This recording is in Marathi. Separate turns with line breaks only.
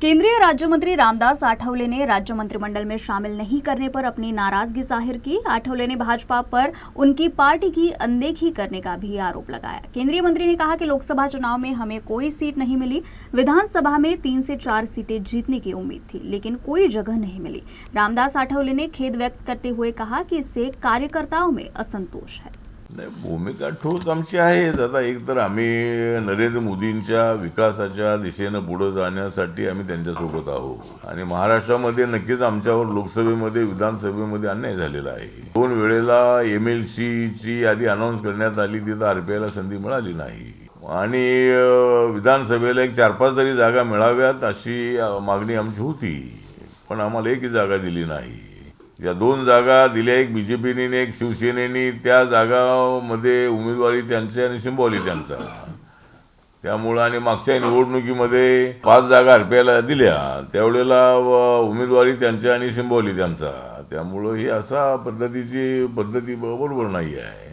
केंद्रीय राज्य मंत्री रामदास आठवले ने राज्य मंत्रिमंडल में शामिल नहीं करने पर अपनी नाराजगी जाहिर की। आठवले ने भाजपा पर उनकी पार्टी की अनदेखी करने का भी आरोप लगाया। केंद्रीय मंत्री ने कहा कि लोकसभा चुनाव में हमें कोई सीट नहीं मिली, विधानसभा में 3 से 4 सीटें जीतने की उम्मीद थी, लेकिन कोई जगह नहीं मिली। रामदास आठवले ने खेद व्यक्त करते हुए कहा कि इससे कार्यकर्ताओं में असंतोष है।
नाही, भूमिका ठोस आमची आहेच। आता एक तर आम्ही नरेंद्र मोदींच्या विकासाच्या दिशेनं पुढे जाण्यासाठी आम्ही त्यांच्यासोबत आहोत आणि महाराष्ट्रामध्ये नक्कीच आमच्यावर लोकसभेमध्ये विधानसभेमध्ये अन्याय झालेला आहे। 2 वेळेला MLC ची यादी अनाउन्स करण्यात आली, तिथं RPIला संधी मिळाली नाही आणि विधानसभेला एक 4-5 तरी जागा मिळाव्यात अशी मागणी आमची होती, पण आम्हाला एकही जागा दिली नाही। या 2 जागा दिल्या, एक BJPने आणि एक शिवसेनेने। त्या जागामध्ये उमेदवारी त्यांची आणि सिंबॉली त्यांचा। त्यामुळे आणि मागच्या निवडणुकीमध्ये 5 जागा RPIला दिल्या, त्यावेळेला उमेदवारी त्यांची आणि सिंबॉली त्यांचा। त्यामुळे ही असा पद्धती बरोबर नाही आहे।